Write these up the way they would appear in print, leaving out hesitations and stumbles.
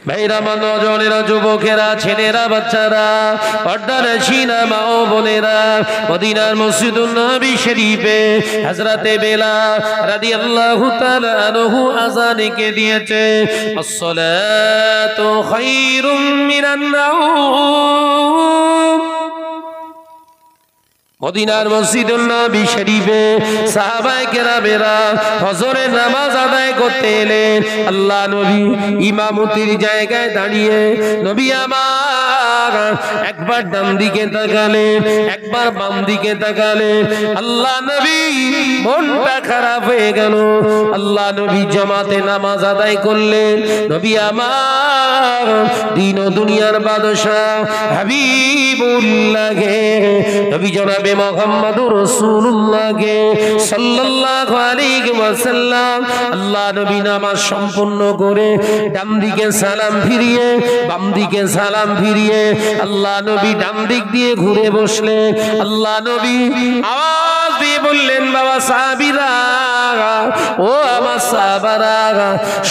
ভাইরা নজনেরা যুবকেরা ছেলেরা বাচ্চারা পর্দার সিনা মা ও বোনেরা মদিনার মসজিদুন নবী শরীফে হযরতে বেলাল রাদিয়াল্লাহু তাআলা আনহু আযানকে দিয়েছে আসসালাতু খায়রুম মিনান নাওম। মদিনার মসজিদুন নবী শরীফে সাহাবায়ে কেরামেরা ফজরের নামাজ আদায় করতে এলেন। আল্লাহ নবী ইমামতির জায়গায় দাঁড়িয়ে নবী আমার একবার ডান দিকে তাকালেন, একবার বাম দিকে তাকালেন। আল্লাহ নবী মনটা খারাপ হয়ে গেল। আল্লাহ নবী জামাতে নামাজ আদায় করলেন। নবী আমার দিন ও দুনিয়ার বাদশা হাবিবুল্লাহ নবী জনাব মুহাম্মদুর রাসূলুল্লাহ সাল্লাল্লাহু আলাইহি ওয়াসাল্লাম আল্লাহ নবী নামাজ সম্পূর্ণ করে ডান দিকে সালাম ফিরিয়ে বাম দিকে সালাম ফিরিয়ে আল্লাহ নবী ডান দিক দিয়ে ঘুরে বসলেন। আল্লাহ নবী আওয়াজ দিয়ে বললেন, বাবা সাহাবীরা, ও আমার সাহাবারা,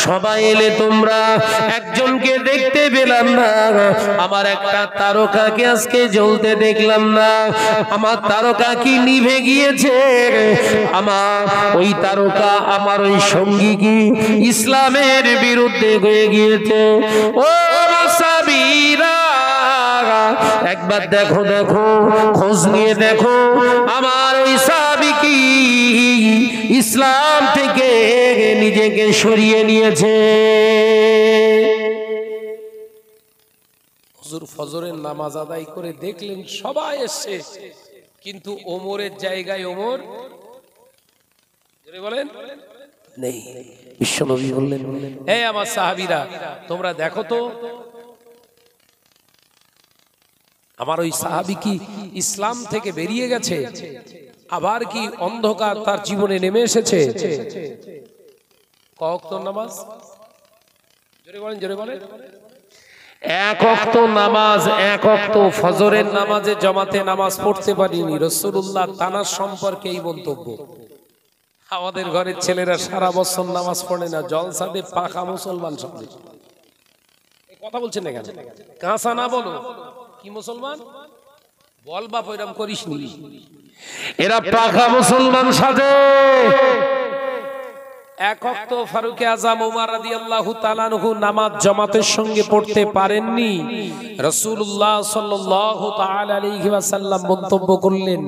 সবাই এলে তোমরা, একজনকে দেখতে পেলাম না। আমার একটা তারকাকে আজকে জ্বলতে দেখলাম না। আমার তারকা কি নিভে গিয়েছে? আমার ওই তারকা, আমার ওই সঙ্গী কি ইসলামের বিরুদ্ধে হয়ে গিয়েছে? ও সাহাবীরা, একবার দেখো, দেখো, খোঁজ নিয়ে দেখো, আমার ওই সাহাবী কি ইসলাম থেকে নিজেকে সরিয়ে নিয়েছে। হুজুর ফজরের নামাজ আদায় করে দেখলেন সবাই এসছে, কিন্তু ওমরের জায়গায় ওমর বলেন নেই। বিশ্বনবী বললেন, হে আমার সাহাবীরা, তোমরা দেখো তো আমার ওই সাহাবী কি ইসলাম থেকে বেরিয়ে গেছে, আবার কি অন্ধকার তার জীবনে নেমে এসেছে? ক ওয়াক্ত নামাজ? জোরে বলেন, জোরে বলেন। এক ওয়াক্ত নামাজ, এক ওয়াক্ত ফজরের নামাজে জামাতে নামাজ পড়তে পারিনি। রাসূলুল্লাহ তানার সম্পর্কে এই মন্তব্য। আমাদের ঘরের ছেলেরা সারা বছর নামাজ পড়ে না, জলসাতে পাকা মুসলমান সব। এই কথা বলছেন না কেন? কাঁচা না বলো, কি মুসলমান বল বাপ, এরকম করিস নি। এরা পাকা মুসলমান সাজে। এক ওয়াক্ত ফারুক আযম ওমর রাদিয়াল্লাহু তাআলা আনহু নামাজ জামাতের সঙ্গে পড়তে পারেননি। রাসূলুল্লাহ সাল্লাল্লাহু তাআলা আলাইহি ওয়াসাল্লাম মন্তব্য করলেন,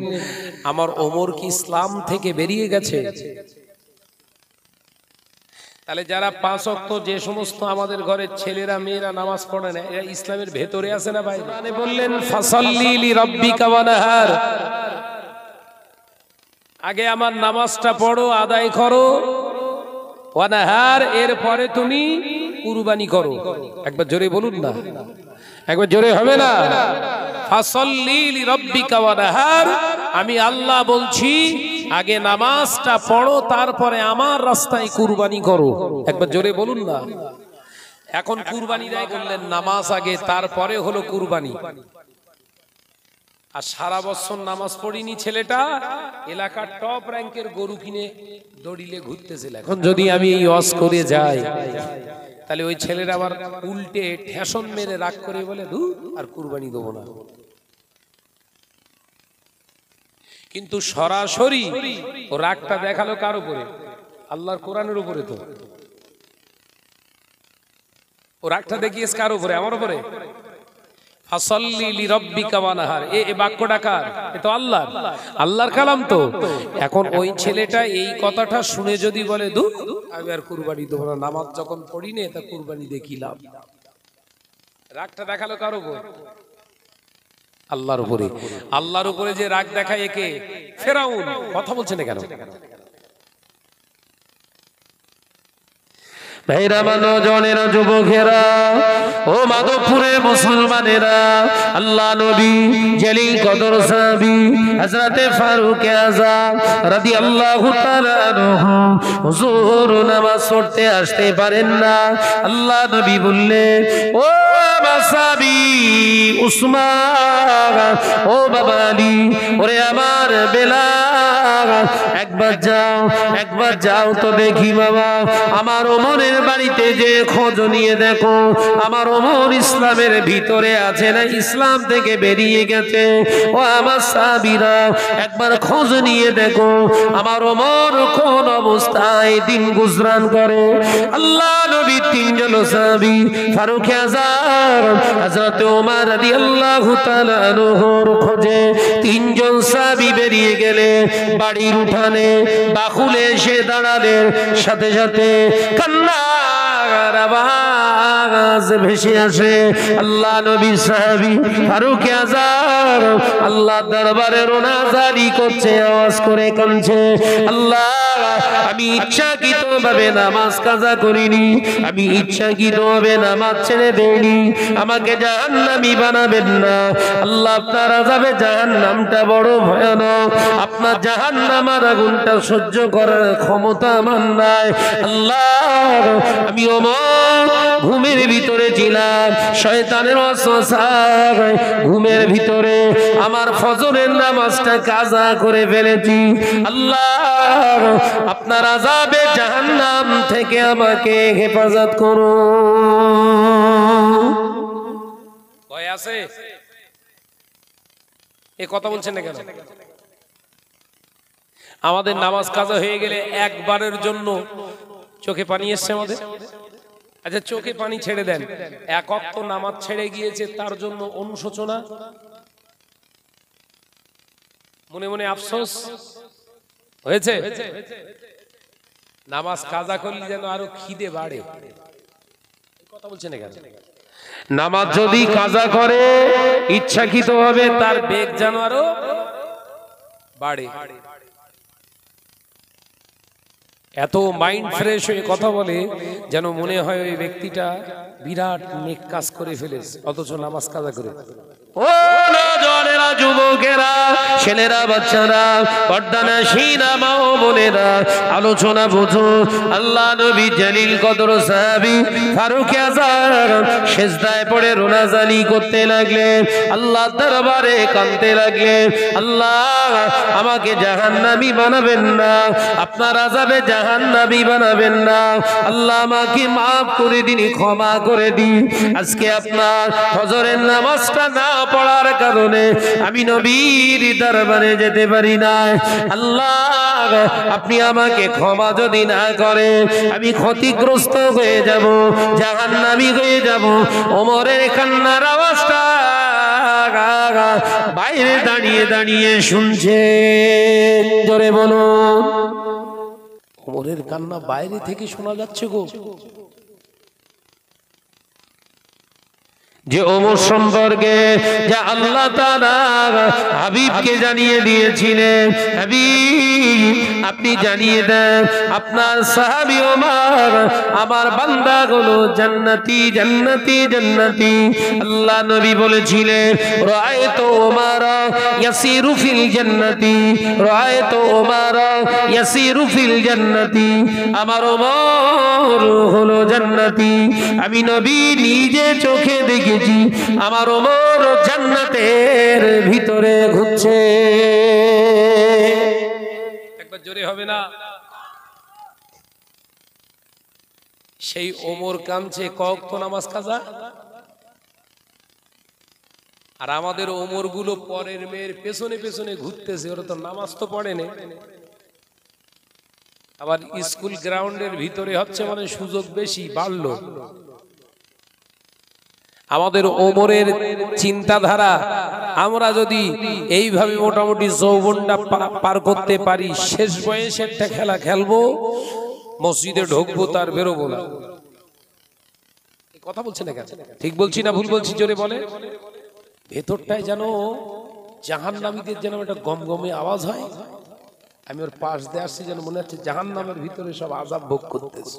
আমার ওমর কি ইসলাম থেকে বেরিয়ে গেছে? তাহলে যারা পাঁচ ওয়াক্ত, যে সমস্ত আমাদের ঘরের ছেলেরা মেয়েরা নামাজ পড়ে না, এরা ইসলামের ভেতরে আছে না বাইরে? মানে বললেন ফাসাল্লি লিরাব্বিকা ওয়ানহার, আগে আমার নামাজটা পড়ো, আদায় করো, ওয়ানহার, এরপরে তুমি কুরবানি করো। একবার জোরে বলুন না, একবার জোরে হবে না? ফাসাল্লি লিরাব্বিকা ওয়ানহার, আমি আল্লাহ বলছি আগে নামাজটা পড়ো, তারপরে আমার রাস্তায় কুরবানি করো। একবার জোরে বলুন না। এখন কুরবানি দেয় বললেন নামাজ আগে, তারপরে হলো কুরবানি। আর সারা বছর নামাজ পড়িনি ছেলেটা, এলাকার টপ র্যাঙ্কের গরু কিনে দড়িলে ঘুরতেছিল। এখন যদি আমি এই ওয়াজ করে যাই, তাহলে ওই ছেলেরা আবার উল্টে ঠেসন মেরে রাগ করে বলে ধুর, আর কুরবানি দেবো না। কিন্তু সরাসরি ও রাগটা দেখালো কার উপরে? আল্লাহর কোরআনের উপরে। তো ও রাগটা দেখিয়েছে কার উপরে? আমার উপরে। ফাসাল্লি লিরাব্বিকা ওয়ানহার, এই বাক্যটা কার? এ তো আল্লাহ, আল্লাহর কালাম। তো এখন ওই ছেলেটা এই কথাটা শুনে যদি বলে ধুর, আমি আর কুরবানি দেব না, নামাজ যখন পড়ি নে, তা কুরবানি দেখিলাম, রাগটা দেখালো কার উপর? আল্লাহর উপরে। আল্লাহর উপরে যে রাগ দেখায় একে ফেরাউন। কথা বলছেন না কেন? ভাইরা নজনেরা যুবকেরা, ও মাধবপুরের মুসলমানেরা, আল্লাহ নবী জলিল কদর সাহাবী হযরতে ফারুক আযম রাদিয়াল্লাহু তাআলা আনহু হুজুর নামাজ পড়তে আসতে পারেন না। আল্লাহ নবী বললেন, ও সাহাবী উসমান, ও বাবা আলী, ওরে আমার বেলাল, একবার যাও তো দেখি বাবা, আমার ওমরের বাড়িতে যে খোঁজ নিয়ে দেখো, আমার ওমর ইসলামের ভিতরে আছে না ইসলাম থেকে বেরিয়ে গেছে। ও আমার সাহাবীরা, একবার খোঁজ নিয়ে দেখো আমার ওমর কোন অবস্থায় দিন গুজরান করে। আল্লাহ নবী তিনজন সাহাবী, ফারুক আযম, হযরত ওমর রাদিয়াল্লাহু তাআলা আনহুর খোঁজে তিনজন সাহাবী বেরিয়ে গেলে বাড়ির উঠানে বাকুলে এসে দাঁড়ালেন। সাথে সাথে কান্নার আওয়াজ ভেসে আসে। আল্লাহ নবী সাহাবী ফারুক আযম আল্লাহ দরবারে রোনাজারি করছে, আওয়াজ করে কাঁদছে, আল্লাহ আমি ইচ্ছাকৃতভাবে নামাজ কাজা করিনি, আমি ইচ্ছাকৃতভাবে নামাজ ছেড়ে দেইনি, আমাকে জাহান্নামী বানাবেন না। আল্লাহ আপনার আযাবে জাহান্নামটা বড় ভয়ানক, আপনার জাহান্নামের আগুনটা সহ্য করার ক্ষমতা আমার নাই। আল্লাহ আমি ওমর ঘুমের ভিতরে ছিলাম, শয়তানের ওয়াসওয়াসায় ঘুমের ভিতরে আমার ফজরের নামাজটা কাজা করে ফেলেছি। আল্লাহ আপনার আযাবে জাহান্নাম থেকে আমাকে হেফাজত করুন। ভয় আছে? এ কথা বলছেন না কেন? আমাদের নামাজ কাজা হয়ে গেলে একবারের জন্য চোখে পানি এসছে আমাদের। আচ্ছা চোখে পানি ছেড়ে দেন, এক ওয়াক্ত নামাজ ছেড়ে গিয়েছে তার জন্য অনুশোচনা, মনে মনে আফসোস হয়েছে? নামাজ কাজা করলে যেন আরো খিদে বাড়ে। কথা বলছেন না কেন? নামাজ যদি কাজা করে ইচ্ছাকৃতভাবে তার বেগ যেন আরো বাড়ে। এত মাইন্ড ফ্রেশ হয়ে কথা বলে যেন মনে হয় ওই ব্যক্তিটা বিরাট নেক কাজ করে ফেলেছে, অথচ নামাজ কাজা করে। ও নওজোয়ানেরা, যুবকেরা, ছেলেরা, বাচ্চারা, পর্দানশীনা মা ও বোনেরা, আলোচনা বুঝুন। আল্লাহ নবী জালিল কদর সাহাবী ফারুক আযম সিজদায় পড়ে রোনাজানি করতে লাগলেন, আল্লাহর দরবারে কাঁদতে লাগলেন, আল্লাহ আমাকে জাহান্নামী বানাবেন না, আপনার আযাবে জাহান্নামী বানাবেন না, আল্লাহ আমাকে মাফ করে দিন, ক্ষমা করে দিন। আজকে আপনার ফজরের নামাজটা না পড়ার কারণে আমি নবীর দরবারে যেতে পারি না। আল্লাহ আপনি আমাকে ক্ষমা যদি না করেন আমি ক্ষতিগ্রস্ত হয়ে যাব, জাহান্নামী হয়ে যাব। ওমরের কান্নার আওয়াজটা বাইরে দাঁড়িয়ে দাঁড়িয়ে শুনছে, জোরে বলুন। ওমরের কান্না বাইরে থেকে শোনা যাচ্ছে গো। যে ওমর সম্পর্কে যা আল্লাহ তাআলা হাবিবকে জানিয়ে দিয়েছিলেন, হাবিব আপনি জানিয়ে দেন আপনার সাহাবী ওমর আমার বান্দাগুলো জান্নাতি জান্নাতি জান্নাতি। আল্লাহ নবী বলেছিলেন রাআইতু ওমর ইয়াসিরু ফিল জান্নাতি, রাআইতু ওমর ইয়াসিরু ফিল জান্নাতি, আমার ওমর হলো জান্নাতি। আমি নবী নিজে চোখে দেখি আমার ওমর জান্নাতের ভিতরে ঘুরছে। একবার জোরে হবে না? সেই ওমর কাঁদছে কওয়াক্ত নামাজ কাজা, আর আমাদের ওমর গুলো পরের মেয়ের পেছনে পেছনে ঘুরতেছে, ওরা তো নামাজ তো পড়ে না। আবার স্কুল গ্রাউন্ডের ভিতরে হচ্ছে মানে সুযোগ বেশি বাড়লো। আমাদের ওমরের চিন্তাধারা আমরা যদি এইভাবে মোটামুটি যৌবনটা পার করতে পারি, শেষ বয়সে একটা খেলা খেলবো, মসজিদে ঢুকবো তার বেরোবো না। কথা বলছে না কেন? ঠিক বলছি না ভুল বলছি? জোরে বলে। ভেতরটায় যেন জাহান্নামীদের যেন একটা গমগমে আওয়াজ হয়। আমি ওর পাশ দিয়ে আসছি, যেন মনে হচ্ছে জাহান্নামের ভিতরে সব আযাব ভোগ করতেছে।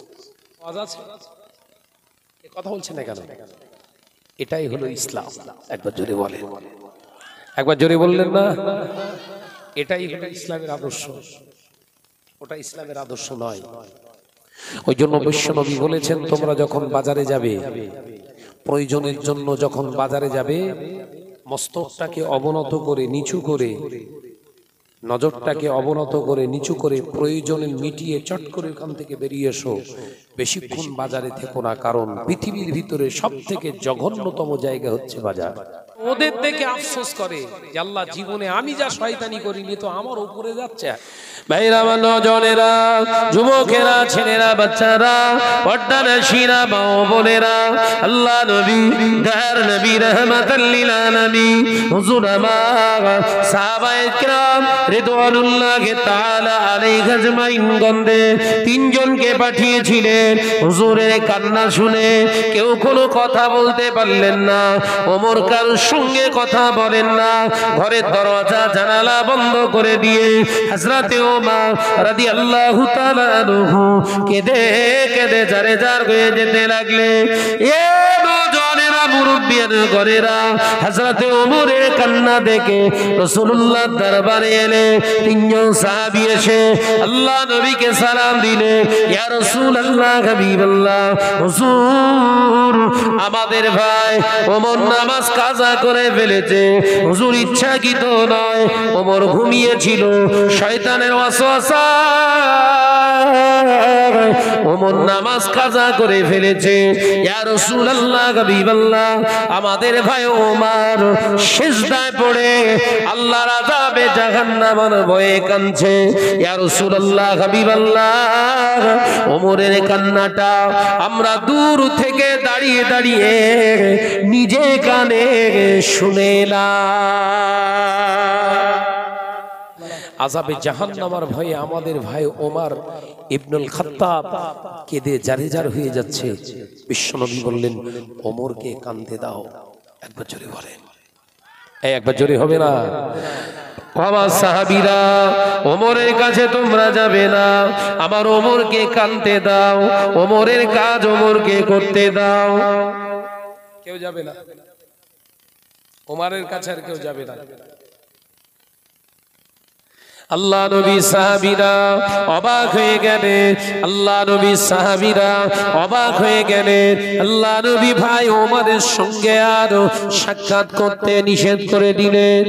আওয়াজ আছে? কথা বলছে না কেন? এটাই হলো ইসলাম। একবার জোরে বলে, একবার জোরে বললেন না? এটাই হলো ইসলামের আদর্শ, ওটা ইসলামের আদর্শ নয়। ওই জন্য বিশ্বনবী বলেছেন তোমরা যখন বাজারে যাবে, প্রয়োজনের জন্য যখন বাজারে যাবে, মস্তকটাকে অবনত করে নিচু করে নজরটাকে অবনত করে নিচু করে প্রয়োজনে মিটিয়ে চট করে ওখান থেকে বেরিয়ে এসো। বেশিক্ষণ বাজারে থেকো না, কারণ পৃথিবীর ভিতরে সব থেকে জঘন্যতম জায়গা হচ্ছে বাজার। ওদের দেখে আফসোস করে যে আল্লাহ, জীবনে আমি যা শয়তানি করিনি তো আমার উপরে যাচ্ছে। ভাইরা, আমার নজনেরা, যুবকেরা, ছেলেরা, বাচ্চারা, পর্দানশীরা, মা ও বোনেরা, আল্লাহ নবী দয়ার নবী রহমাতাল লিল আলামিন হুজুর আমার সাহাবায়ে কিরাম রিদওয়ানুল্লাহি তাআলা আলাইহি আজমাইন গণে তিনজনকে পাঠিয়েছিলেন। হুজুরের কান্না শুনে কেউ কোনো কথা বলতে পারলেন না। ওমর কারোর সঙ্গে কথা বলেন না, ঘরের দরজা জানালা বন্ধ করে দিয়ে হযরতে ওমর রাদিয়াল্লাহু তাআলা আনহু কেঁদে কেঁদে জারে জার হয়ে যেতে লাগলে। এ নওজওয়ানেরা, মুরব্বিয়ানা ঘরেরা, হযরতে ওমরের কান্না দেখে রাসূলুল্লাহর দরবারে এলে তিনজন সাহাবী এসে আল্লাহ নবীকে সালাম দিলে, ইয়া রাসূলুল্লাহ, হাবিবাল্লাহ, হুজুর আমাদের ভাই ওমর নামাজ কাজা করে ফেলেছে। হুজুর ইচ্ছাকৃত নয়, ওমর ঘুমিয়েছিল, শয়তানের ওয়াসওয়াসা ওমর নামাজ কাজা করে ফেলেছে। ইয়া রাসূলুল্লাহ, হাবিবাল্লাহ, আমাদের ভাই ওমর সিজদায় পড়ে আল্লাহর আযাবে জাহান্নামের ভয়ে কাঁদছে। ইয়া রাসূলুল্লাহ, হাবিবাল্লাহ, ওমরের কান্নাটা আমরা দূর থেকে দাঁড়িয়ে দাঁড়িয়ে নিজে কানে শুনেলাম। আযাবে জাহান্নামের ভয়ে আমাদের ভাই ওমর ইবনুল খাত্তাব কেঁদে জারেজার হয়ে যাচ্ছে। বিশ্বনবী বললেন, ওমরকে কাঁদতে দাও। একবার জোরে বলেন, এই একবার জোরে হবে না? আমার সাহাবীরা, ওমরের কাছে তোমরা যাবে না, আমার ওমরকে কাঁদতে দাও, ওমরের কাজ ওমরকে করতে দাও। কেউ যাবে না, ওমরের কাছে আর কেউ যাবে না। আল্লাহ নবী সাহাবীরা অবাক হয়ে গেলেন। আল্লাহ নবী সাহাবীরা অবাক হয়ে গেলেন। আল্লাহ নবী ভাই ওমরের সঙ্গে আর সাক্ষাৎ করতে নিষেধ করে দিলেন।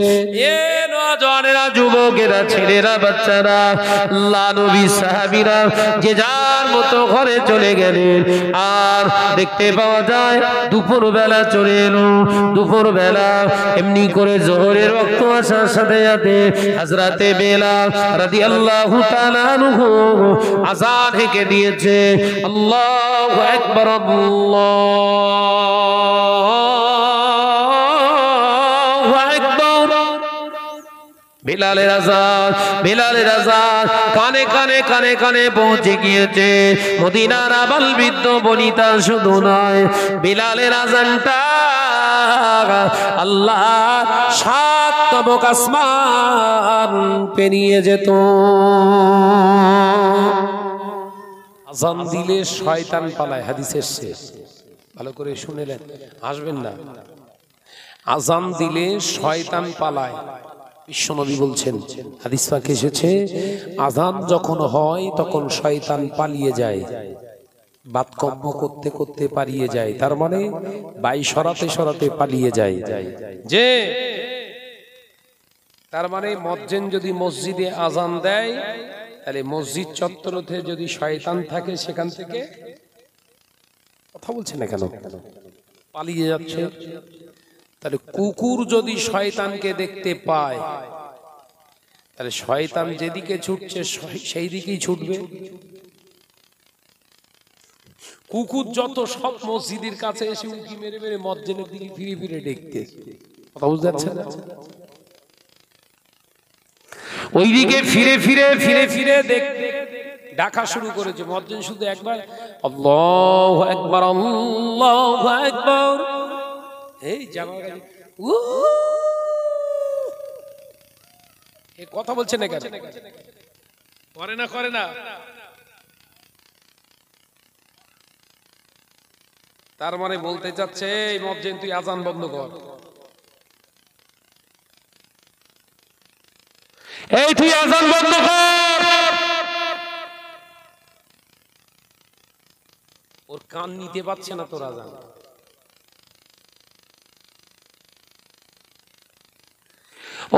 এ নওজওয়ানেরা, যুবকেরা, ছেলেরা, বাচ্চারা, আল্লাহ নবী সাহাবীরা যে যার মতো ঘরে চলে গেলেন। আর দেখতে পাওয়া যায় দুপুর বেলা চলে এলো। দুপুর বেলা এমনি করে জোহরের ওয়াক্ত আসার সাথে সাথে হযরতে বেলাল রাদিয়াল্লাহু তাআলা আনহু আযান হেঁকে দিয়েছে। আল্লাহু আকবার, আল্লাহু আকবার। বেলালের আযান, বেলালের আযান কানে কানে কানে কানে পৌঁছে গিয়েছে। মদিনার আবাল বৃদ্ধ বনিতা শুধু নয়, বেলালের আযানটা আল্লাহ সাত তবক আসমান পেরিয়ে যেত। আযান দিলে শয়তান পালায়, হাদিস এসেছে, ভালো করে শুনেলেন, আসবেন না। আযান দিলে শয়তান পালায়। বিশ্বনবী বলছেন, হাদিস পাকে এসেছে, আযান যখন হয় তখন শয়তান পালিয়ে যায়, বাতকম্ম করতে করতে পালিয়ে যায়। তার মানে বাই সরাতে সরাতে পালিয়ে যায়। যে তার মানে মুয়াজ্জিন যদি মসজিদে আযান দেয়, তাহলে মসজিদ চত্বরতে যদি শয়তান থাকে সেখান থেকে কথা বলছেন না কেন, পালিয়ে যাচ্ছে। তাহলে কুকুর যদি শয়তানকে দেখতে পায়, তাহলে শয়তান যেদিকে ছুটছে সেই দিকেই ছুটবে। কুকুর যত সব মসজিদের কাছে এসে উঁকি মেরে মেরে মুয়াজ্জিনের দিকে ফিরে ফিরে দেখতে, কথা বুঝতে পারছেন? ওইদিকে ফিরে ফিরে ফিরে ফিরে দেখতে ডাকা শুরু করেছে। মুয়াজ্জিন শুধু একবার আল্লাহু আকবার, আল্লাহু আকবার, এই জামা গালি এ কথা বলছে না কেন? করে না, করে না। তার মানে বলতে চাচ্ছে, এই মুয়াজ্জিন তুই আযান বন্ধ কর, এই তুই আযান বন্ধ কর। ওর কান নিতে পারছে না তোর আযান।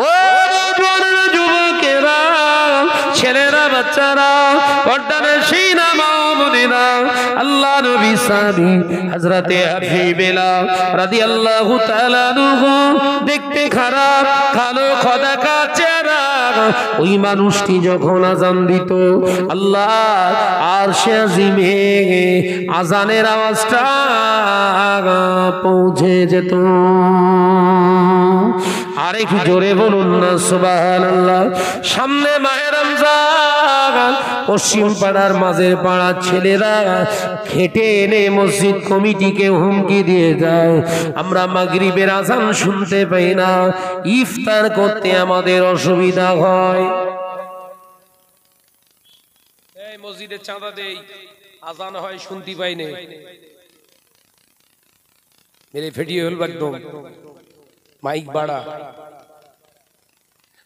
ও যুবকেরা, ছেলেরা বাচ্চারা পর্দানে সেই না মা বোনেরা আল্লাহ নবী সাহাবী হযরতে হাবিবেল্লাহ রাদিয়াল্লাহু তাআলা আনহু দেখতে খারাপ কালো খোদাকা চেহারা ওই মানুষটি যখন আযান দিত আল্লাহ আরশে আজিমে আযানের আওয়াজটা পৌঁছে যেত। আরেকটু জোরে বলুন না সুবহানাল্লাহ। সামনে মাহে রমজান, পশ্চিম পাড়ার মাঝের পাড়ার ছেলেরা খেটে এনে মসজিদ কমিটিকে হুমকি দিয়ে যায়, আমরা মাগরিবের আযান শুনতে পাই না, ইফতার করতে আমাদের অসুবিধা হয়। এই মসজিদে চাঁদা দেই, আযান হয় শুনতে পাই না, মেরে ফেটিয়ে হল একদম মাইক বাড়া।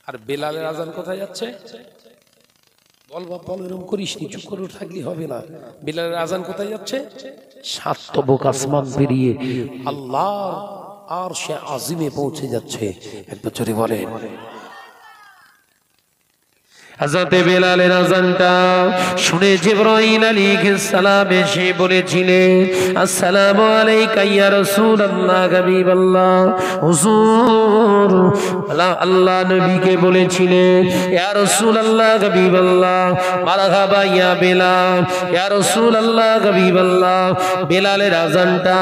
আর বেলালের আযান কোথায় যাচ্ছে? বল বাপ বল, এরকম করিস নি, চুপ করে থাকলে হবে না। বেলালের আযান কোথায় যাচ্ছে? সাত তবক আসমান পেরিয়ে আল্লাহ আরশে আজিমে পৌঁছে যাচ্ছে। একবার জোরে বলেন। হযরতে বেলালের আযানটা শুনে জিবরাইল আলাইহিস সালাম এসে বলেছিলেন, আসসালামু আলাইকা ইয়া রাসূলুল্লাহ হাবিবাল্লাহ। হুজুর আল্লাহ নবীকে বলেছিলেন, ইয়া রাসূলুল্লাহ হাবিবাল্লাহ মারহাবা ইয়া বেলাল, ইয়া রাসূলুল্লাহ হাবিবাল্লাহ বেলালের আযানটা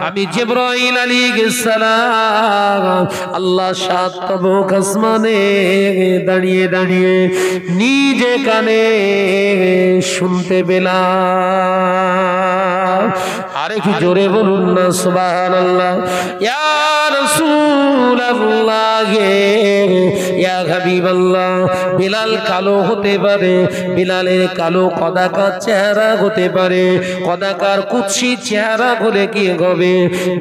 আমি জিবরাইল আলাইহিস সালাম আল্লাহ সাত তবক আসমানে দাঁড়িয়ে দাঁড়িয়ে নিজে কানে শুনতে পেলাম। আরেকটু জোরে বলুন না সুবহানাল্লাহ। ইয়া রাসূলুল্লাহ ইয়া হাবিবাল্লাহ, বেলাল কালো হতে পারে, বেলালের কালো কদাকার চেহারা হতে পারে, কদাকার কুৎসি চেহারা হলে কি হবে,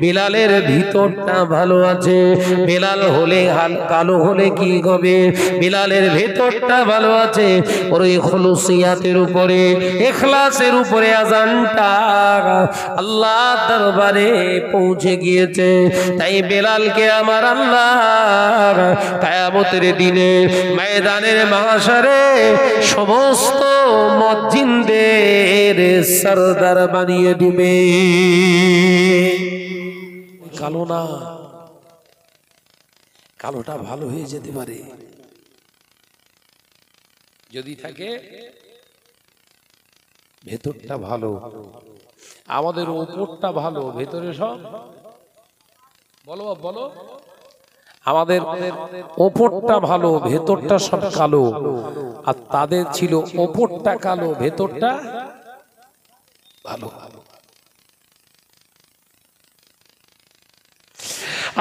বেলালের ভিতরটা ভালো আছে। বেলাল হলে কালো হলে কি হবে, বেলালের ভেতরটা ভালো আছে। ওর খুলুসিয়াতের উপরে, ইখলাসের উপরে আযানটা আল্লাহ দরবারে পৌঁছে গিয়েছে। তাই বেলালকে আমার আল্লাহ কিয়ামতের দিনে ময়দানের মাহশারে সমস্ত মুয়াজ্জিনদের সরদার বানিয়ে দিবে। কালো না, কালোটা ভালো হয়ে যেতে পারে যদি থাকে ভেতরটা ভালো। আমাদের ওপরটা ভালো, ভেতরে সব বলো বলো, আমাদের ওপরটা ভালো, ভেতরটা সব কালো। আর তাদের ছিল ওপরটা কালো, ভেতরটা ভালো।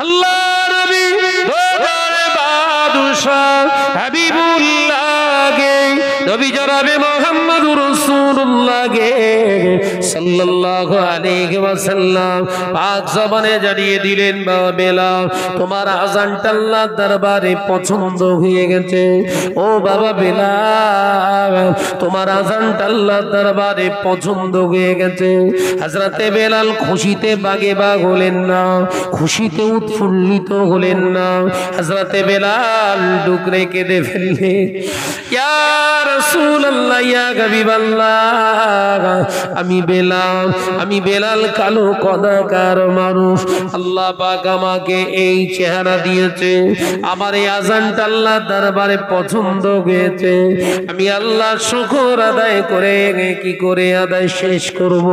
আল্লাহ নবী দরবারে বাদশাহ হাবিবুল্লাহ গে, নবী জনাবে মুহাম্মদুর রাসূলুল্লাহ গে সাল্লাল্লাহু আলাইহি ওয়াসাল্লাম পাক জবানে জানিয়ে দিলেন, বাবা বেলাল তোমার আযানটা আল্লাহর দরবারে পছন্দ হয়ে গেছে। ও বাবা বেলাল তোমার আযানটা আল্লাহর দরবারে পছন্দ হয়ে গেছে। হযরতে বেলাল খুশিতে বাগে বাগ হলেন না, খুশিতে উৎফুল্লিত হলেন না। হযরতে বেলাল ডুকরে কেঁদে ফেললেন, ইয়া রাসূলুল্লাহ ইয়া হাবিবাল্লাহ আমি বেলাল কালো কদাকার মানুষ, আল্লাহ পাক আমাকে এই চেহারা দিয়েছে, আমার এই আযানটা আল্লাহর দরবারে পছন্দ হয়েছে। আমি আল্লাহর শুকর আদায় করে কি করে আদায় শেষ করব।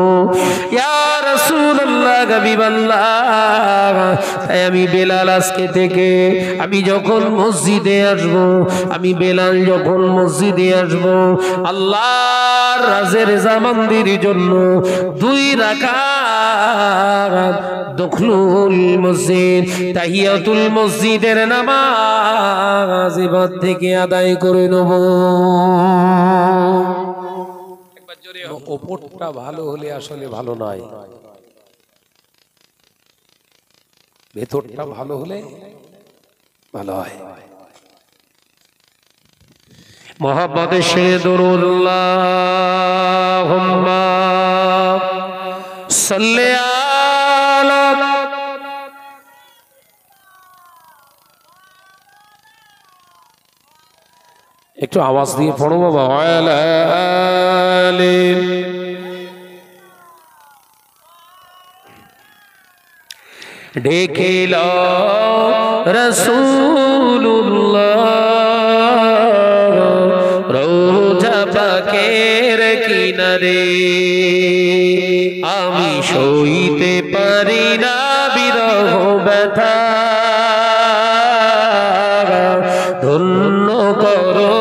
ইয়া রাসূলুল্লাহ হাবিবাল্লাহ তাই আমি বেলাল আজকে থেকে আমি যখন মসজিদে আসব, আমি বেলাল যখন মসজিদে আসব, আল্লাহর রাজের জামানদির জন্য 2 রাকাত দখলুল মসজিদ তাহিয়াতুল মসজিদের নামাজ এবার থেকে আদায় করে নেব। একবার জোরে ওপরটা ভালো হলে আসলে ভালো নয়, ভেতরটা ভালো হলে ভালো হয়। মোহাম্মদ আল্লাহুম্মা সাল্লি আলা একটু আওয়াজ দিয়ে পড়ো বাবা। ওয়ালা আলি দেখিল রাসূলুল্লাহ রওজা পাকের কিনারে, আমি সইতে পারি না বিরহ ব্যথা, ধন্য করো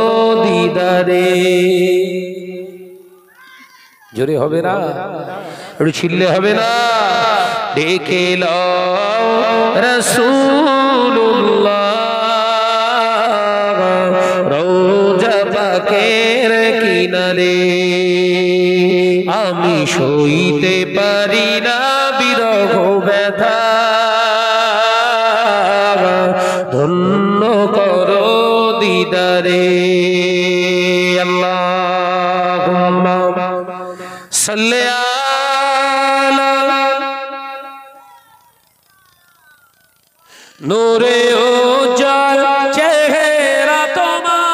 দিদারে। জোরে হবে না, একটু ছিললে হবে না। দেখিল রাসূলুল্লাহ রওজা পাকের কিনারে, আমি সইতে পারি না বিরহ ব্যথা, ধন্য করো দিদারে। আল্লাহুম্মা সাল্লি আলা নূরে ও জাল চেহারা তোমার,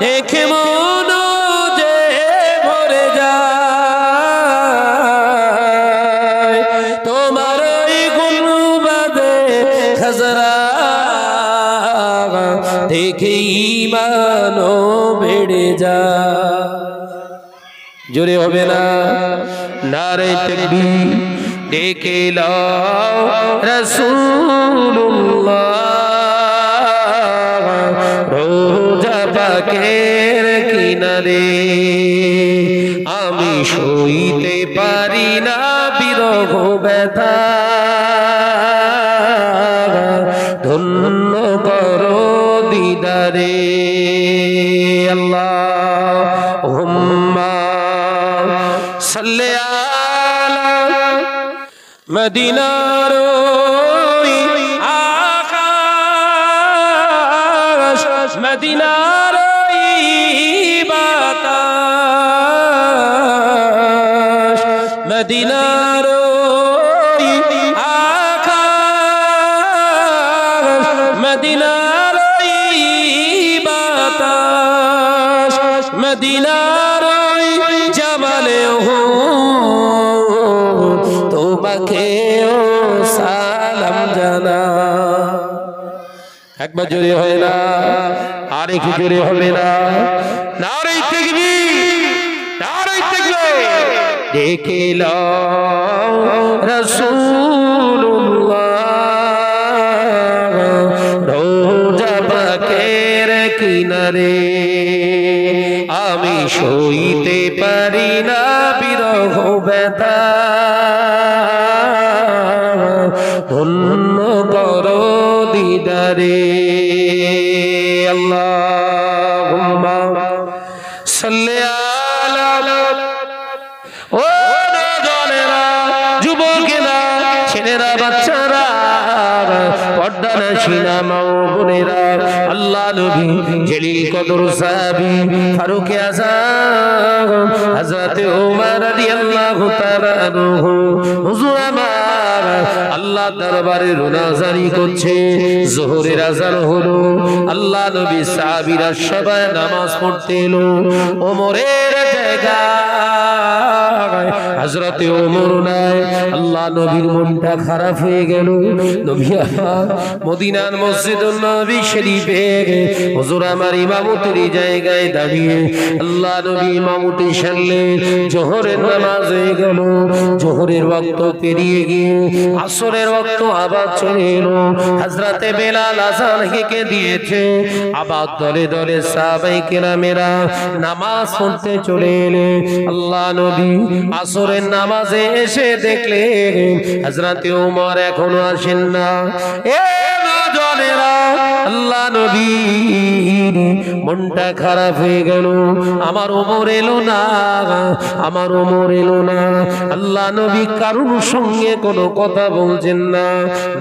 দেখে মন যে ভরে যায়, তোমার ওই গুণবাদে খাজরা দেখে ঈমান বেড়ে যায়। জোরে হবে না, নারে তাকবীর। দেখিল রাসূলুল্লাহ রওজা পাকের কিনারে, আমি সইতে পারি না বিরহ ব্যথা, ধন্য করো দিদারে। আল্লাহুম্মা সাল্লি আলা মদিনার আকাশ, মদিনার বাতাস, মদিনার আকাশ, মদিনার বাতাস, মদিনার জামালে তোমাকে ও সালাম জানা। একবার জোরে হয় না, আর একটু জোরে হবে না, নারে তাকবীর, নারে তাকবীর। দেখিল রাসূলুল্লাহ রওজা পাকের কিনারে, আমি সইতে পারি না বিরহ ব্যথা, ধন্য করো দিদারে। আল্লাহুম্মা সাল্লি আলা ও নজনেরা, যুবকেরা, ছেলেরা, বাচ্চারা, পর্দানশীনা মা ও বোনেরা, আল্লাহ নবী জলিল কদর সাহাবী ফারুক আযম হযরত ওমর রাদিয়াল্লাহু তাআলা আনহু, হুজুর আমার আল্লাহ দরবারে রোনাজারি করছে। যোহরের আযান হলো, আল্লাহ নবী সাহাবীরা সবাই নামাজ পড়তে এলো। ওমরের জায়গায় হযরত ওমর নাই। আল্লাহ নবীর মনটা খারাপ হয়ে গেল। নবী মদিনার মসজিদুন নবী শরীফে হুজুর আমার ইমামতির জায়গায় দাঁড়িয়ে আল্লাহ নবী ইমামতি সারলেন। যোহরের নামাজ হয়ে গেল। যোহরের ওয়াক্ত পেরিয়ে গিয়ে আসরের ওয়াক্ত আবার চলে এলো। হযরতে বেলাল আযান হেঁকে দিয়েছে। আবার দলে দলে সাহাবায়ে কেরামেরা নামাজ পড়তে চলে এলেন। আল্লাহ নবী আসরের নামাজে এসে দেখলেন হযরতে ওমর এখনো আসেন না। এ নজনেরা, আল্লাহ নবীর মনটা খারাপ হয়ে গেল। আমার ওমর এলো না, আমার ওমর এলো না। আল্লাহ নবী কারোর সঙ্গে কোনো কথা বলছেন না।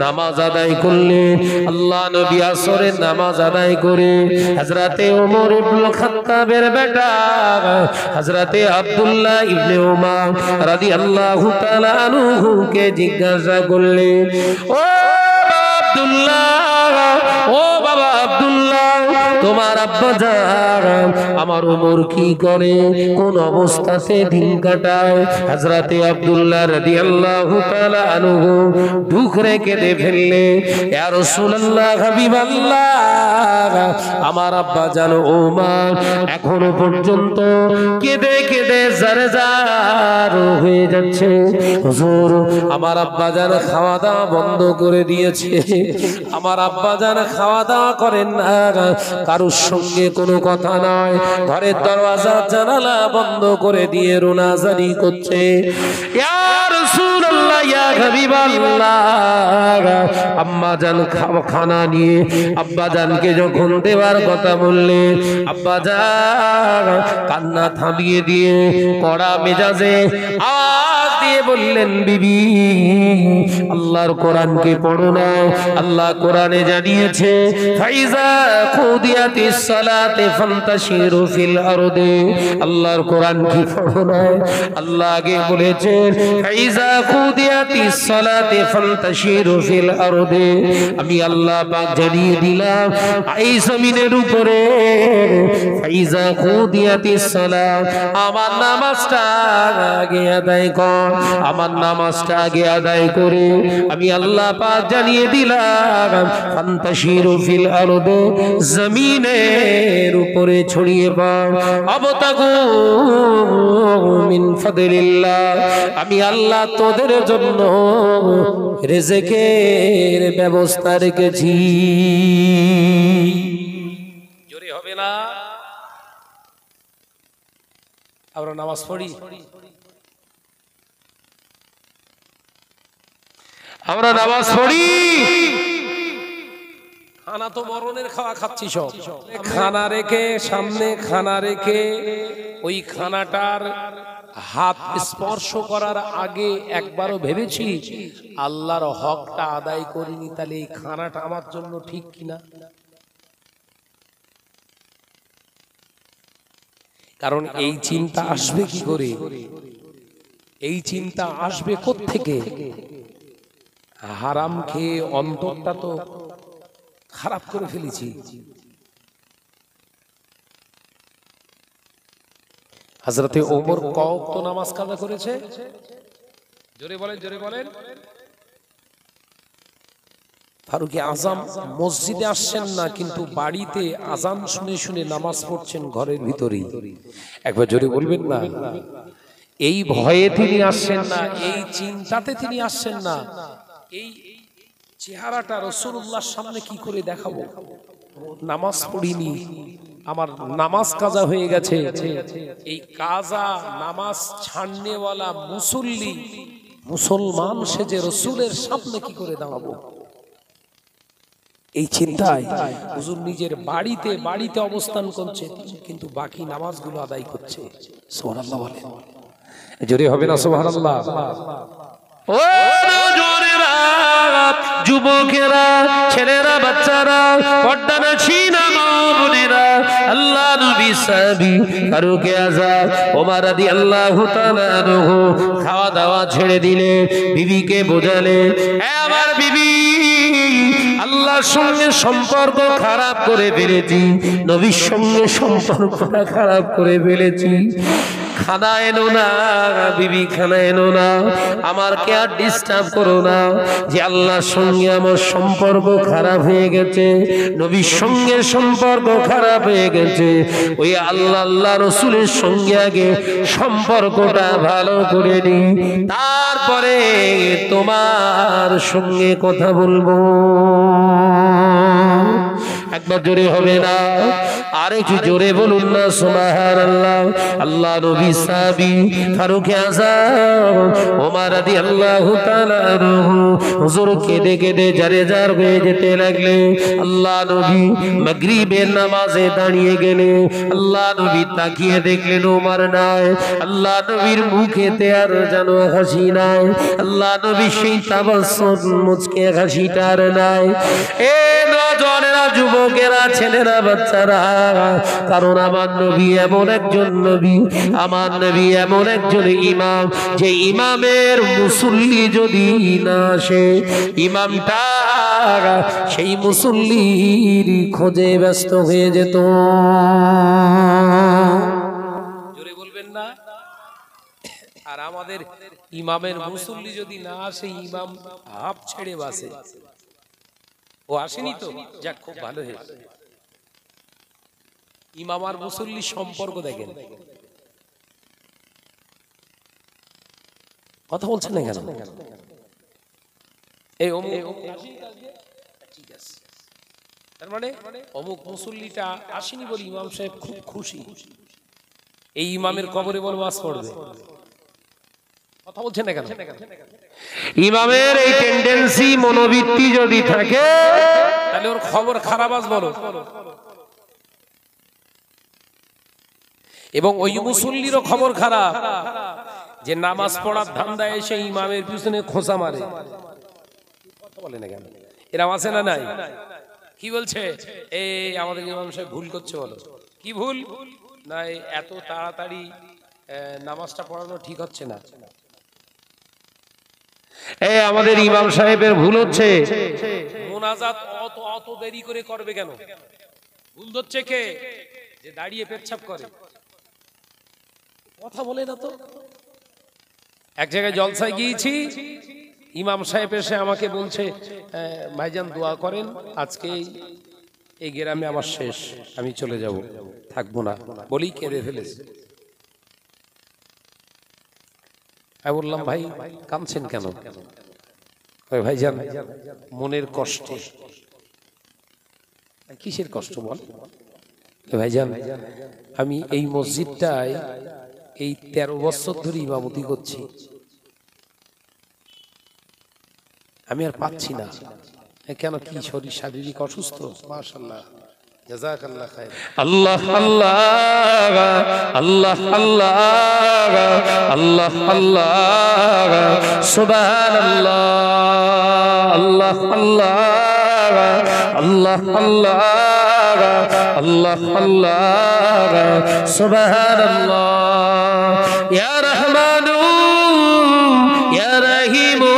নামাজ আদায় করলেন। আল্লাহ নবী আসরের নামাজ আদায় করে হযরতে ওমর ইবনে খাত্তাবের বেটা হযরতে আব্দুল্লাহ ইবনে উমর রাদিয়াল্লাহু তাআলা আনহুকে জিজ্ঞাসা করলেন, ও আব্দুল্লাহ, ও বাবা আব্দুল্লাহ, তোমার আব্বা জান আমার ওমর কি করে, কোন অবস্থাতে দিন কাটায়? হযরতে আব্দুল্লাহ রাদিয়াল্লাহু তাআলা আনহু দুঃখ রেখে কেঁদে ফেললে, ইয়া রাসূলুল্লাহ হাবিবাল্লাহ, আমার আব্বা জান ওমর এখনো পর্যন্ত কেঁদে কেঁদে জারজার হয়ে যাচ্ছে। হুজুর, আমার আব্বা জান খাওয়া দাওয়া বন্ধ করে দিয়েছে, আমার আব্বা জান খাওয়া দাওয়া করেন না, কারোর সঙ্গে কোনো কথা নয়, ঘরের দরওয়াজা জানালা বন্ধ করে দিয়ে রোনাজারি করছে। ইয়া রাসূলুল্লাহ, ইয়া হাবিবাল্লাহ, আম্মা জান খানা নিয়ে আব্বা জানকে যখন দেওয়ার কথা বললে, আব্বা জান কান্না থামিয়ে দিয়ে কড়া মেজাজে আওয়াজ দিয়ে বললেন, বিবি আল্লাহর কোরআনকে পড়ো না, আল্লাহ কোরআনে জানিয়েছে ফাইজা কুদিয়াতিস সালাতে ফান্তাশিরু ফিল আরদি, আল্লাহর কোরআন কি পড়ো না? আল্লাহ আগে বলেছেন ফাইজা কুদিয়াতিস সালাতে ফান্তাশিরু ফিল আরদি, আমি আল্লাহ পাক জানিয়ে দিলাম এই জমিনের উপরে ফাইজা কুদিয়াতিস সালাত, আমার নামাজটা আগে আদায় কর, আমার নামাজটা আগে আদায় করে আমি আল্লাহ পাক জানিয়ে দিলাম ফান্তাশিরু ফিল আরদি, জমিনের উপরে ছড়িয়ে পড়, আবতাগু মিন ফাদলিল্লাহ, আমি আল্লাহ তোদের জন্য রিজকের ব্যবস্থা রেখেছি। জোরে হবে না? আমরা নামাজ পড়ি, আমরা নামাজ পড়ি, খানা তো মরণের খাওয়া খাচ্ছি সব, খানা রেখে সামনে খানা রেখে ওই খানাটার হাত স্পর্শ করার আগে একবারও ভেবেছি আল্লাহর হকটা আদায় করিনি, তাহলে এই খানাটা আমার জন্য ঠিক কিনা? কারণ এই চিন্তা আসবে কি করে, এই চিন্তা আসবে কোত্থেকে? হারাম খেয়ে অন্তরটা তো খারাপ করে ফেলেছি। হযরতে ওমর কওয়াক্ত নামাজ কাজা করেছে, জোরে বলেন, জোরে বলেন। ফারুকে আজম মসজিদে আসছেন না, কিন্তু বাড়িতে আজান শুনে শুনে নামাজ পড়ছেন ঘরের ভিতরেই। একবার জোরে বলবেন না? এই ভয়ে তিনি আসছেন না, এই চিন্তাতে তিনি আসছেন না, এই চেহারাটা রাসূলুল্লাহর সামনে কি করে দেখাবো? নামাজ পড়িনি, আমার নামাজ কাজা হয়ে গেছে। এই কাজা নামাজ ছাড়নেওয়ালা মুসল্লি মুসলমান সেজে রাসূলের সামনে কি করে দাঁড়াবো? এই চিন্তায় হুজুর নিজের বাড়িতে অবস্থান করছে, কিন্তু বাকি নামাজগুলো আদায় করছে। সুবহানাল্লাহ বলেন, জোরে হবে না সুবহানাল্লাহ? ও নওজোয়ানেরা, যুবকেরা, ছেলেরা, বাচ্চারা, পর্দানশীনা মা বোনেরা, আল্লাহ নবী সাহাবী ফারুকে আযম ওমর রাদিয়াল্লাহু তাআলা আনহু খাওয়া দাওয়া ছেড়ে দিলে, বিবিকে বোঝালে, আমার বিবি আল্লাহর সঙ্গে সম্পর্ক খারাপ করে ফেলেছি, নবীর সঙ্গে সম্পর্কটা খারাপ করে ফেলেছি, খানা এনো না বিবি, খানা এনো না, আমার কে আর ডিস্টার্ব করো না, যে আল্লাহর সঙ্গে আমার সম্পর্ক খারাপ হয়ে গেছে, নবীর সঙ্গে সম্পর্ক খারাপ হয়ে গেছে, ওই আল্লাহ রাসূলের সঙ্গে আগে সম্পর্কটা ভালো করে নি, তারপরে তোমার সঙ্গে কথা বলবো। একবার জোরে হবে না? আরেকটু জোরে বলুন না সুবহানাল্লাহ। আল্লাহ নবী সাহাবী ফারুকে আযম ওমর রাদিয়াল্লাহু তাআলা আনহু হুজুর কেঁদে কেঁদে জারেজার হয়ে যেতে লাগলে, আল্লাহ নবী মাগরিবের নামাজে দাঁড়িয়ে গেলে, আল্লাহ নবী তাকিয়ে দেখলেন ওমর নাই, আল্লাহ নবীর মুখেতে আর যেন হাসি নাই, আল্লাহ নবী সেই তাবাসসুম মুচকে হাসিটার নাই। এ নওজোয়ানেরা, যুবকেরা, ছেলেরা, বাচ্চারা, কারণ আমার নবী এমন একজন নবী, আমার নবী এমন একজন ইমাম, যে ইমামের মুসল্লি যদি না আসে, ইমামটা সেই মুসল্লির খোঁজে ব্যস্ত হয়ে যেত। জোরে বলবেন না। আর আমাদের ইমামের মুসল্লি যদি না আসে, ইমাম হাফ ছেড়ে বাসে। ও আসেনি তো, যাক খুব ভালো হয়েছে। ইমাম আর মুসল্লির সম্পর্ক দেখেন। কথা বলছেন না কেন? এই ঠিক আছে, তার মানে অমুক মুসল্লিটা আসেনি বলে ইমাম সাহেব খুব খুশি, এই ইমামের কবরে বল ওয়াজ পড়বে। কথা বলছেন না কেন? ইমামের এই টেন্ডেন্সি, মনোবৃত্তি যদি থাকে, তাহলে ওর খবর খারাপ আজ বলো। এবং ওই মুসল্লিরও খবর খারাপ যে নামাজ পড়ার ধান্দায় এসে ইমামের পিছনে খোঁচা মারে। কথা বলে না কেন? এরকম আছে না নাই? কি বলছে? এই আমাদের ইমাম সাহেব ভুল করছে। বলো কি ভুল? না এত তাড়াতাড়ি নামাজটা পড়ানো ঠিক হচ্ছে না। এই আমাদের ইমাম সাহেবের ভুল হচ্ছে। মোনাজাত অত দেরি করে করবে কেন? ভুল হচ্ছে কে? যে দাঁড়িয়ে পেচ্ছাপ করে। কথা বলে না তো। এক জায়গায় জলসায় গিয়েছি, ইমাম সাহেব এসে আমাকে বলছে, ভাইজান দোয়া করেন, আজকে এই গ্রামে আমার শেষ, আমি চলে যাব, থাকবো না বলেই কেঁদে ফেলেছে। আমি বললাম, ভাই কাঁদছেন কেন? ভাইজান মনের কষ্টে। কিসের কষ্ট বল? ভাইজান আমি এই মসজিদটায় এই 13 বছর ধরে ইমামতি করছি, আমি আর পাচ্ছি না। কেন? কি শরীর শারীরিক অসুস্থ? মাশাআল্লাহ, জাযাকাল্লাহ খায়র। আল্লাহ আল্লাহ আল্লাহ আল্লাহ আল্লাহ আল্লাহ সুবহানাল্লাহ আল্লাহ আল্লাহ আল্লাহ আল্লাহ আল্লাহ আল্লাহ সুবহানাল্লাহ। ইয়া রহমানু ইয়া রহিমু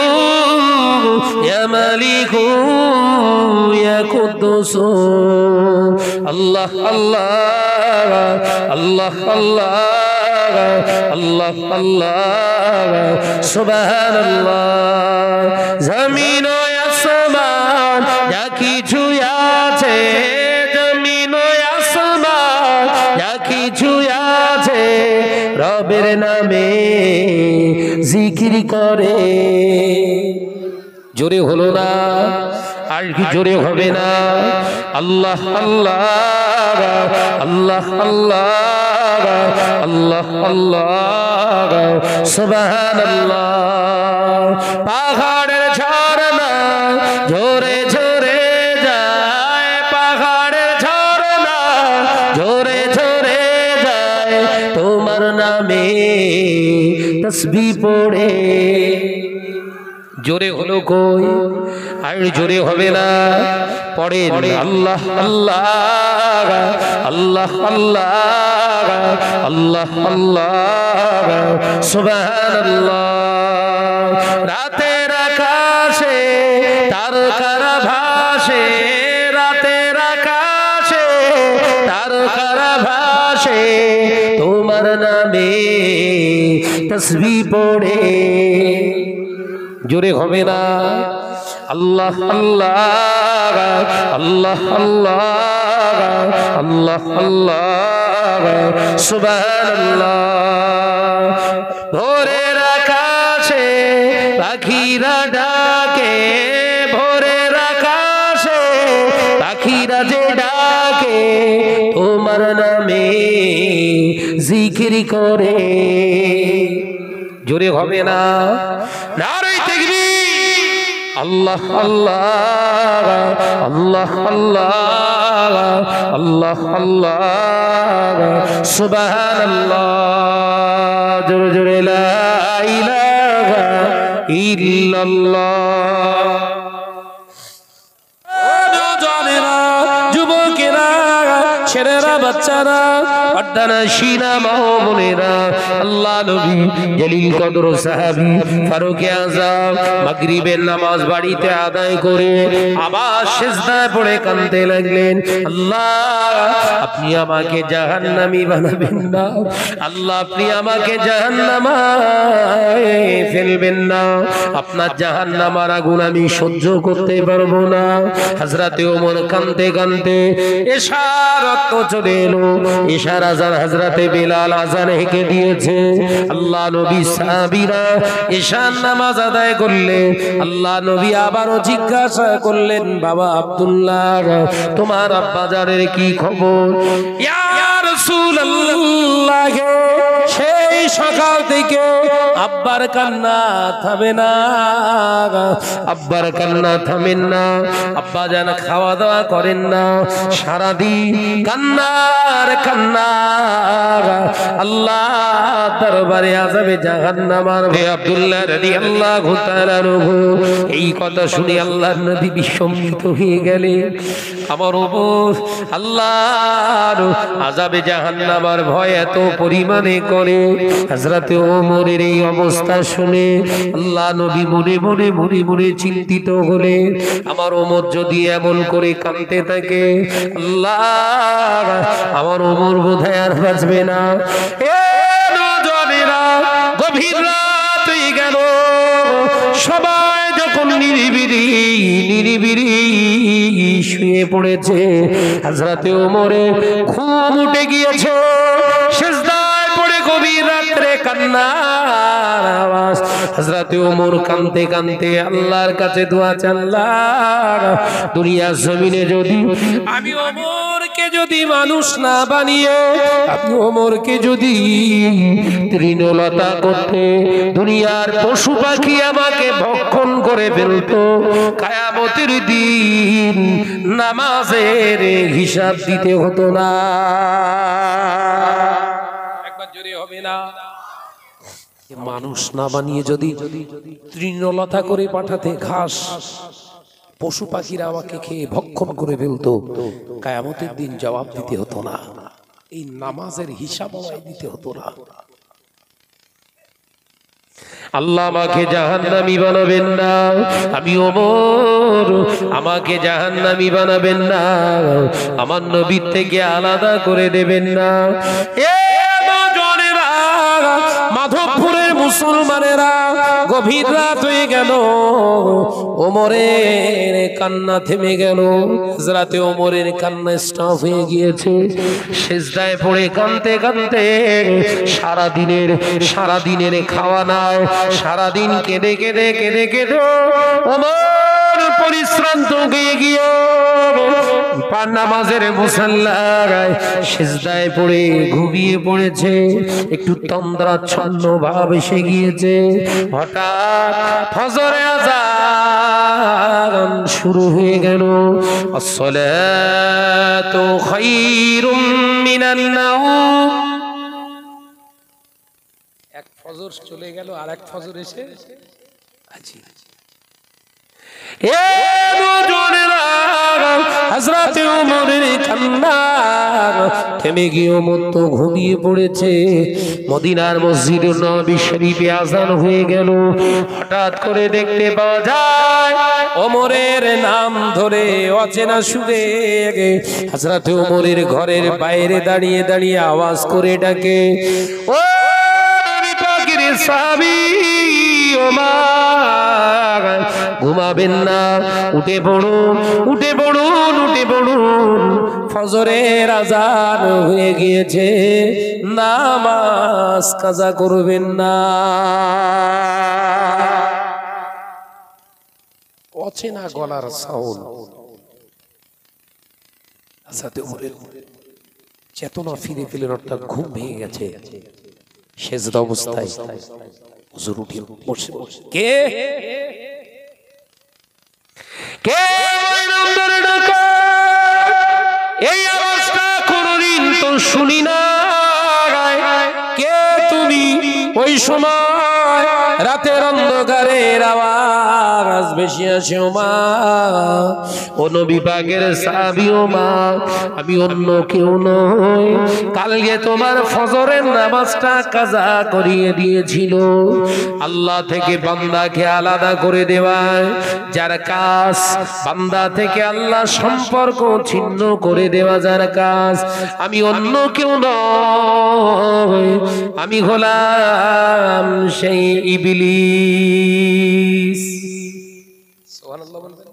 ইয়া মালিকু ইয়া কুদ্দুসু আল্লাহ আল্লাহ আল্লাহ আল্লাহ আল্লাহ আল্লাহ সুবহানাল্লাহ। জমিন ও আসমান যা কিছু আছে, জমিন ও আসমান যা কিছু আছে, রবের নামে জিকির করে। জোরে হলো না? আর কি জোরে হবে না? আল্লাহ আল্লাহ আল্লাহ আল্লাহ আল্লাহ আল্লাহ সুবহানাল্লাহ। পাহাড়ের ঝরনা ঝরে ঝরে যায়, পাহাড়ের ঝরনা ঝরে ঝরে যায়, তোমার নামে তাসবিহ পড়ে। জোরে হলো কই? আর জোরে হবে না? পড়ে আল্লাহ আল্লাহ আল্লাহ আল্লাহ আল্লাহ আল্লাহ সুবহানাল্লাহ। রাতের আকাশে তারকারা ভাসে, রাতের আকাশে তারকারা ভাসে, তোমার নামে তাসবিহ পড়ে। জোরে হবে না? আল্লাহ আল্লাহ আল্লাহ আল্লাহ আল্লাহ আল্লাহ সুবহানাল্লাহ। ভোরের আকাশে পাখিরা ডাকে, ভোরের আকাশে পাখিরা যে ডাকে, তোমার নামে জিকির করে। জোরে হবে না? নারে তাকবীর! আল্লাহ আল্লাহ আল্লাহ আল্লাহ আল্লাহ আল্লাহ সুবহানাল্লাহ। জোরে জোরে লা ইলাহা ইল্লাল্লাহ। যুবকেরা, ছেলেরা, বাচ্চারা, পর্দানাশীনা মা ও বোনেরা, আল্লাহ নবী জলিল কদর সাহাবী ফারুক আযম মাগরিবের নামাজ বাড়িতে আদায় করে আবার সিজদায় পড়ে কাঁদতে লাগলেন, আল্লাহ আপনি আমাকে জাহান্নামী বানাবেন না, আল্লাহ আপনি আমাকে জাহান্নামায় ফেলবেন না, আপনার জাহান্নামের আগুন আমি সহ্য করতে পারবো না। হযরতে ওমর কাঁদতে কাঁদতে এশার রক্ত চলে এলো, এশার আজান হযরতে বেলাল আজান হেঁকে দিয়েছে। আল্লাহ নবী সাহাবীরা এশার নামাজ আদায় করলেন। আল্লাহ নবী আবারও জিজ্ঞাসা করলেন, বাবা আব্দুল্লাহ তোমার আব্বাজানের কি খবর? ইয়া রাসূলুল্লাহ, সেই সকাল থেকে আব্বার কান্না থামে না, আব্বার কান্না থামেন না, আব্বা যেন খাওয়া দাওয়া করেন না, সারাদিন কান্নার কান্না। আল্লাহ দরবারে আযাবে জাহান্নামের ভয়ে আব্দুল্লাহ রাদিয়াল্লাহু তাআলা আনহু এই কথা শুনে আল্লাহর নবী বিস্মিত হয়ে গেলেন। আমার ওপর আল্লাহর আযাবে জাহান্নামের ভয় এত পরিমাণে করে। হযরতে ওমরের এই অবস্থা শুনে আল্লাহ নবী মনে মনে মনে মনে চিন্তিত হলে, আমার ওমর যদি এমন করে কাঁদতে থাকে, আল্লাহ আমার ওমর বোধহয় আর বাঁচবে না। এ নওজওয়ানেরা, গভীর রাত হয়ে গেল, সবাই যখন নিরিবিলি নিরিবিলি শুয়ে পড়েছে, হযরতে ওমরের ঘুম উঠে গিয়েছে। সিজদায় পড়ে গভীর রাত্রে কান্নার আওয়াজ। হযরতে ওমর কাঁদতে কাঁদতে আল্লাহর কাছে দোয়া চান, আল্লাহ দুনিয়ার জমিনে যদি আমি ওমরকে যদি মানুষ না বানিয়ে, আপনি ওমরকে যদি তৃণলতা করতে, দুনিয়ার পশু পাখি আমাকে ভক্ষণ করে ফেলতো, কিয়ামতের দিন নামাজের হিসাব দিতে হতো না। একবার জোরে হবে না? মানুষ না বানিয়ে যদি তৃণলতা করে পাঠাতে, ঘাস পশু পাখিরা আমাকে খেয়ে ভক্ষণ করে ফেলতো, কিয়ামতের দিন জবাব দিতে হতো না, এই নামাজের হিসাব আমায় দিতে হতো না। আল্লাহ আমাকে জাহান্নামী বানাবেন না, আমি ওমর আমাকে জাহান্নামী বানাবেন না, আমার নবীর থেকে আলাদা করে দেবেন না। এ নওজওয়ানেরা, মাধবপুরের মুসলমানেরা, গভীর রাত হয়ে গেল, ওমরের কান্না থেমে গেল। হযরতে ওমরের কান্না স্টপ হয়ে গিয়েছে। সিজদায় পড়ে কাঁদতে কাঁদতে সারাদিনের খাওয়া নাই, সারাদিন কেঁদে কেঁদে কেঁদে কেঁদে ওমর পরিশ্রান্ত হয়ে গিয়ে নামাজের মুসাল্লায় সিজদায় পড়ে ঘুমিয়ে পড়েছে। একটু তন্দ্রাচ্ছন্ন ভাব এসে গিয়েছে। হঠাৎ ফজরের আযান শুরু হয়ে গেল। আসসালাতু খায়রুম মিনান নাওম। এক ফজর চলে গেল, আর এক ফজর এসে আজি। এ নওজওয়ানেরা, হযরতে ওমরের কান্না থেমে গিয়ে ওমর তো ঘুমিয়ে পড়েছে। মদিনার মসজিদে নববী শরীফে আযান হয়ে গেল। হঠাৎ করে দেখতে পাওয়া যায় ওমরের নাম ধরে অচেনা সুরে হযরতে ওমরের ঘরের বাইরে দাঁড়িয়ে দাঁড়িয়ে আওয়াজ করে ডাকে, ও নবী পাকের সাহাবী ওমর, ঘুমাবেন না, উঠে পড়ুন, উঠে পড়ুন, উঠে পড়ুন, ফজরের আযান হয়ে গিয়েছে, নামাজ কাজা করবেন না। অচেনা গলার সাউন্ড। চেতনা ফিরে পেলেন, অর্থাৎ ঘুম ভেঙে গেছে। সেজদা অবস্থায় হুজুর উঠে বসে কে কে এই আওয়াজটা কোনদিন তো শুনি না। কে তুমি? ওই সময় রাতের অন্ধকারের আওয়াজ বেশি আসে ও মা, ও নবী পাকের সাহাবী ও মা, আমি অন্য কেউ নই। কালকে তোমার ফজরের নামাজটা কাজা করিয়ে দিয়েছিল আল্লাহ থেকে বান্দাকে আলাদা করে দেওয়ায়, যার কাজ বান্দা থেকে আল্লাহ সম্পর্ক ছিন্ন করে দেওয়া, যার কাজ, আমি অন্য কেউ নই, আমি হলাম সেই ইবলিস। সুবহানাল্লাহ বলবেন।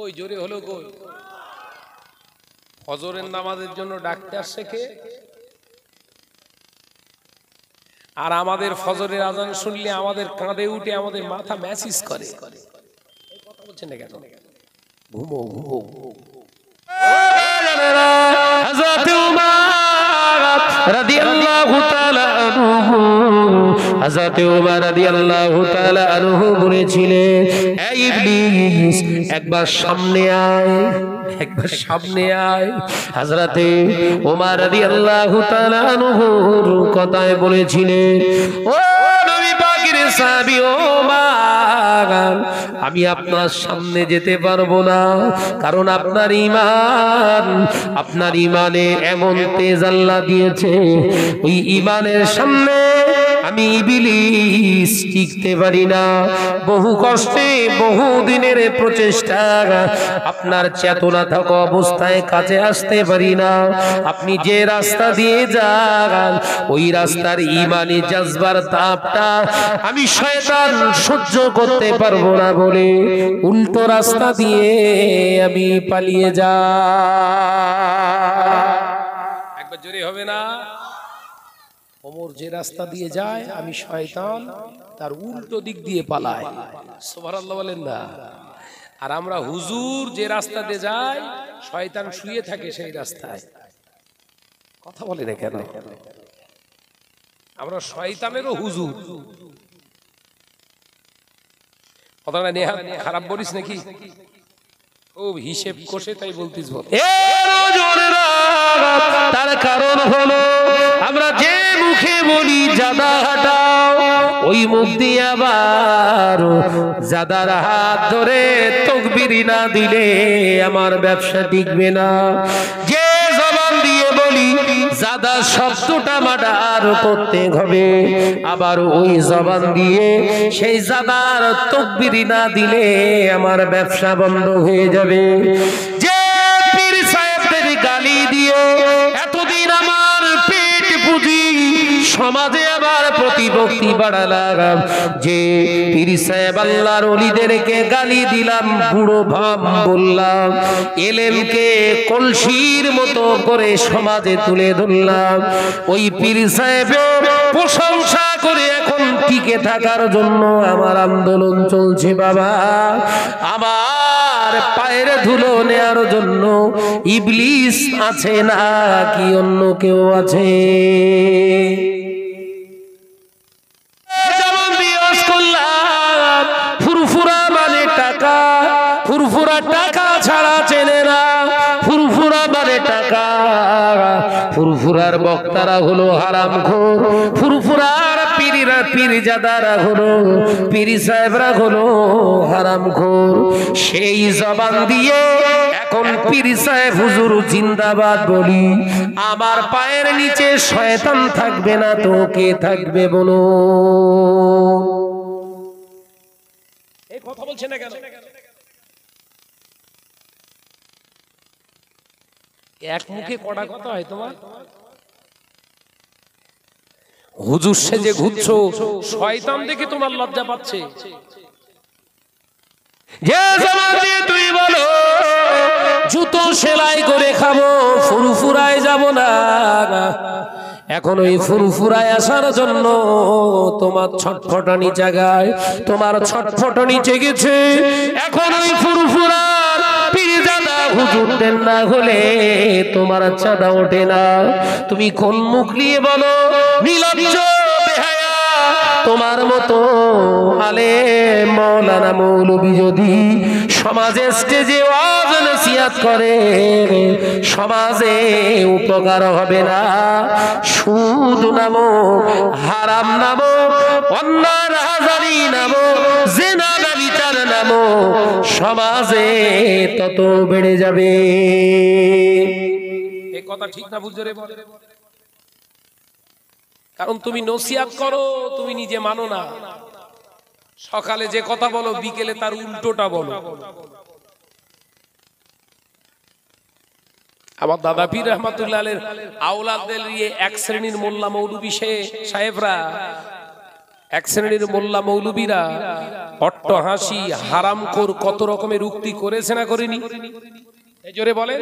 ওই জোরে হলো কই? ফজরের নামাজের জন্য ডাকতে আসছে কে? আর আমাদের ফজরের আজান শুনলে আমাদের কাঁধে উঠে আমাদের মাথা ম্যাসেজ করে। এই কথা বলছেন না কেন? ঘুমো ঘুমো। হযরত উমর রাদিয়াল্লাহু তাআলা আনহু, হযরত উমর রাদিয়াল্লাহু তাআলা আনহু বলেছিলেন, হে ইবলিস একবার সামনে আয়, একবার সামনে আয়। হযরত উমর রাদিয়াল্লাহু তাআলা আনহুর কথায় বলেছিলেন, ও নবী পাকের সাহাবী ওমর, আমি আপনার সামনে যেতে পারবো না, কারণ আপনার ঈমান, আপনার ঈমানে এমন তেজ আল্লাহ দিয়েছে, ওই ঈমানের সামনে আমি ইবলিস টিকতে পারি না। বহু কষ্টে, বহু দিনের প্রচেষ্টা আপনার চেতনা থাকা অবস্থায় কাছে আসতে পারি না। আপনি যে রাস্তা দিয়ে যান ওই রাস্তার ঈমানি জজবার তাপটা আমি শয়তান সহ্য করতে পারবো না বলে উল্টো রাস্তা দিয়ে আমি পালিয়ে যাই। একবার জোরে হবে না? ওমর যে রাস্তা দিয়ে যায় আমি শয়তান তার উল্টো দিক দিয়ে পালাই। সুবহানাল্লাহ বলেন না? আর আমরা হুজুর যে রাস্তা দিয়ে যাই শয়তান শুয়ে থাকে সেই রাস্তায়। কথা বলে না কেন? আমরা শয়তানেরও হুজুর। কথাটা নেহাত খারাপ বলিস নাকি? ও হিসেব কষে তাই বলতিস বল। তার কারণ হলো আমরা যে মুখে বলি জাদা হাটাও, ওই মুখ দিয়ে আবার জাদার হাত ধরে তাকবীর না দিলে আমার ব্যবসা টিকবে না। যে জবান দিয়ে বলি জাদা শব্দটা মার্ডার করতে হবে, আবার ওই জবান দিয়ে সেই জাদার তাকবীর না দিলে আমার ব্যবসা বন্ধ হয়ে যাবে। যে পীর সাহেবদের গালি দিয়ে এতদিন আমার পেট পুঁজি সমাজে আবার প্রতিপত্তি বাড়ালাম, যে পীর সাহেব আল্লাহর ওলিদেরকে গালি দিলাম, বুড়ো ভাব বললাম, এলেমকে কলসির মতো করে সমাজে তুলে ধরলাম, ওই পীর সাহেবের প্রশংসা করে এখন টিকে থাকার জন্য আমার আন্দোলন চলছে। বাবা, আমার পায়ের ধুলো নেয়ার জন্য ইবলিস আছে না কি অন্য কেউ আছে? যেমন বিয়াস করলাম, ফুরফুরা মানে টাকা, ফুরফুরা টাকা ছাড়া চেনে না, ফুরফুরা মানে টাকা। ফুরফুরার বক্তারা হলো হারামখোর, ফুরফুরার পীররা পীরজাদারা হলো, পীর সাহেবরা হলো হারামখোর। সেই জবান দিয়ে এখন পীর সাহেব হুজুর জিন্দাবাদ বলি, আমার পায়ের নিচে শয়তান থাকবে না তো কে থাকবে বলো? এই কথা বলছে না কেন? এক মুখে কড়া কথা হয় তোমার? হুজুর সেজে ঘুরছো, শয়তান দেখে তোমার লজ্জা পাচ্ছে। যে জবান দিয়ে তুই বলো জুতো সেলাই করে খাবো, ফুরফুরায় যাব না, এখন ওই ফুরফুরায় আসার জন্য তোমার ছটফটানি জায়গায় তোমার ছটফটানি জেগেছে। এখন ওই ফুরফুরার পীরজাদা হুজুরদের না হলে তোমার চাঁদা ওঠে না। তুমি কোন মুখ নিয়ে বলো নির্লজ্জ বেহায়া, তোমার মতো আলেম মাওলানা মৌলবী যদি সমাজে স্টেজে ওয়াজ নসিহত করে, সমাজে উপকার হবে না। সুদ নামক, হারাম নামক, অন্যায় রাহাজানি নামক, জিনা ব্যভিচার নামক সমাজে তত বেড়ে যাবে। এই কথা ঠিক না বুঝছো রে? কারণ তুমি নসিহত করো, তুমি নিজে মানো না। সকালে যে কথা বলো বিকেলে তার উল্টোটা বলো। আমার দাদা পীর রহমাতুল্লাহ আলাইহির আওলাদদের নিয়ে এক শ্রেণীর মোল্লা মৌলবী সাহেবরা, এক শ্রেণীর মোল্লা মৌলবীরা অট্টহাসি, হারামখোর কত রকমের উক্তি করেছে না করেনি? এই জোরে বলে।